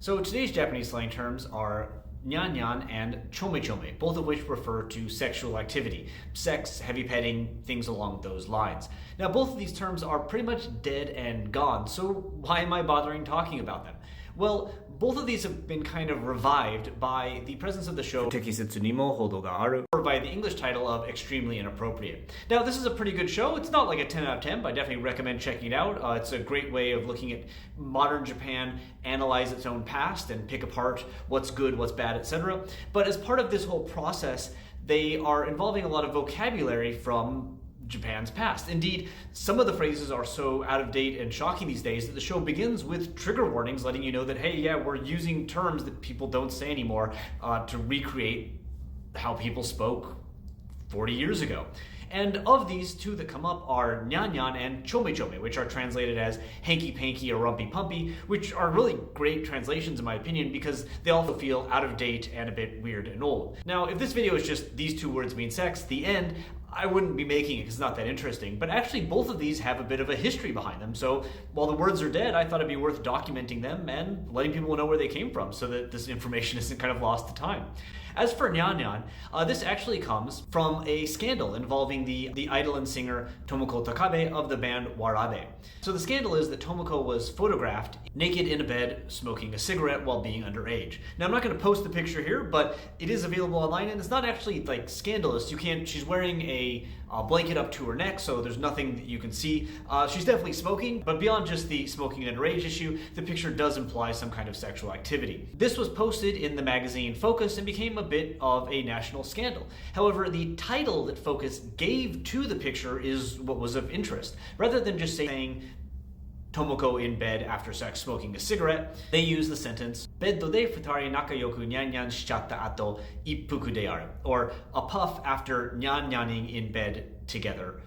So today's Japanese slang terms are "nyan nyan" and "chome chome", both of which refer to sexual activity, sex, heavy petting, things along those lines. Now both of these terms are pretty much dead and gone, so why am I bothering talking about them? Well, both of these have been kind of revived by the presence of the show Tekisetsu ni mo Hodo ga aru, or by the English title of Extremely Inappropriate. Now this is a pretty good show. It's not like a 10 out of 10, but I definitely recommend checking it out. It's a great way of looking at modern Japan, analyze its own past, and pick apart what's good, what's bad, etc. But as part of this whole process, they are involving a lot of vocabulary from Japan's past. Indeed, some of the phrases are so out of date and shocking these days that the show begins with trigger warnings letting you know that, hey, yeah, we're using terms that people don't say anymore to recreate how people spoke 40 years ago. And of these, two that come up are "nyan nyan" and "chome chome", which are translated as hanky panky or rumpy pumpy, which are really great translations in my opinion because they also feel out of date and a bit weird and old. Now, if this video is just these two words mean sex, the end, I wouldn't be making it because it's not that interesting, but actually both of these have a bit of a history behind them, so while the words are dead, I thought it'd be worth documenting them and letting people know where they came from so that this information isn't kind of lost to time. As for "nyan nyan", this actually comes from a scandal involving the idol and singer Tomoko Takabe of the band Warabe. So the scandal is that Tomoko was photographed naked in a bed smoking a cigarette while being underage. Now I'm not going to post the picture here, but it is available online and it's not actually like scandalous. She's wearing a blanket up to her neck, so there's nothing that you can see. She's definitely smoking, but beyond just the smoking and underage issue, the picture does imply some kind of sexual activity. This was posted in the magazine Focus and became a bit of a national scandal. However, the title that Focus gave to the picture is what was of interest. Rather than just saying Tomoko in bed after sex smoking a cigarette, they use the sentence "beddo de futari nakayoku nyan nyan shichatta ato ippuku de aru," or a puff after nyan nyanning in bed together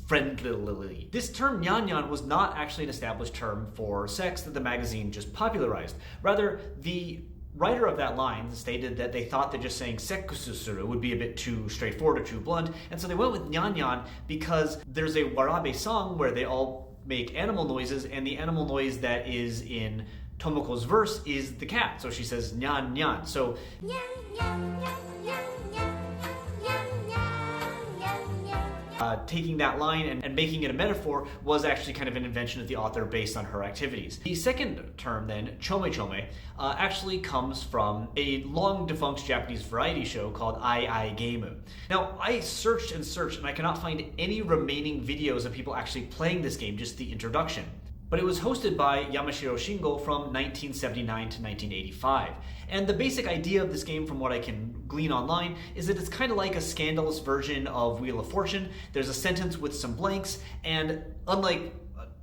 friendlily. This term "nyan nyan" was not actually an established term for sex that the magazine just popularized. Rather, the writer of that line stated that they thought that just saying "sekkusu suru" would be a bit too straightforward or too blunt, and so they went with "nyan nyan" because there's a Warabe song where they all make animal noises, and the animal noise that is in Tomoko's verse is the cat. So she says "nyan nyan." So taking that line and making it a metaphor was actually kind of an invention of the author based on her activities. The second term then, "chome chome", actually comes from a long defunct Japanese variety show called Ai Game. Now, I searched and searched and I cannot find any remaining videos of people actually playing this game, just the introduction. But it was hosted by Yamashiro Shingo from 1979 to 1985. And the basic idea of this game, from what I can glean online, is that it's kind of like a scandalous version of Wheel of Fortune. There's a sentence with some blanks, and unlike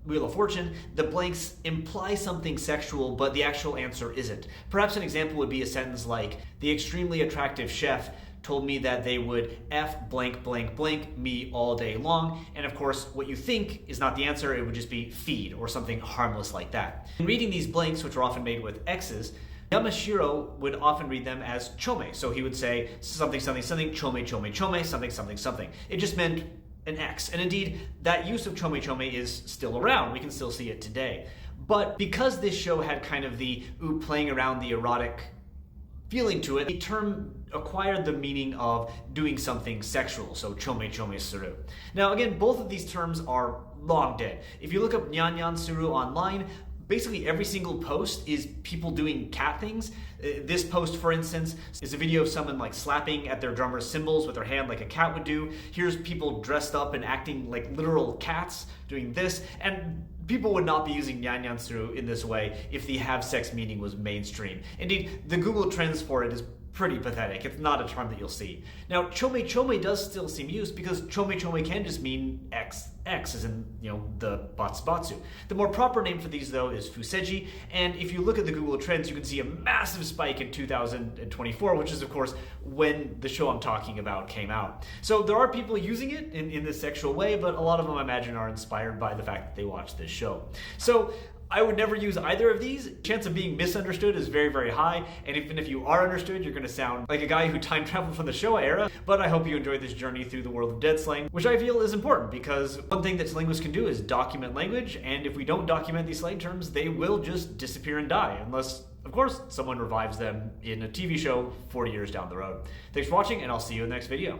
Wheel of Fortune, the blanks imply something sexual, but the actual answer isn't. Perhaps an example would be a sentence like, "The extremely attractive chef told me that they would F blank blank blank me all day long," and of course what you think is not the answer, it would just be feed or something harmless like that. In reading these blanks, which are often made with X's, Yamashiro would often read them as chome, so he would say something something something, chome chome chome, something something something. It just meant an X, and indeed that use of chome chome is still around, we can still see it today. But because this show had kind of the playing around the erotic feeling to it, the term acquired the meaning of doing something sexual, so "chome chome suru". Now again, both of these terms are long dead. If you look up "nyan nyan suru" online, basically every single post is people doing cat things. This post, for instance, is a video of someone like slapping at their drummer's cymbals with their hand like a cat would do. Here's people dressed up and acting like literal cats doing this, and people would not be using "nyan nyan suru" in this way if the have sex meaning was mainstream. Indeed, the Google Trends for it is pretty pathetic. It's not a term that you'll see. Now, "chome chome" does still seem used because "chome chome" can just mean X, as in, the batsu. The more proper name for these, though, is fuseji, and if you look at the Google Trends, you can see a massive spike in 2024, which is, of course, when the show I'm talking about came out. So there are people using it in this sexual way, but a lot of them, I imagine, are inspired by the fact that they watch this show. So I would never use either of these. Chance of being misunderstood is very, very high, and even if you are understood, you're going to sound like a guy who time traveled from the Showa era. But I hope you enjoyed this journey through the world of dead slang, which I feel is important, because one thing that linguists can do is document language, and if we don't document these slang terms, they will just disappear and die, unless of course, someone revives them in a TV show 40 years down the road. Thanks for watching, and I'll see you in the next video.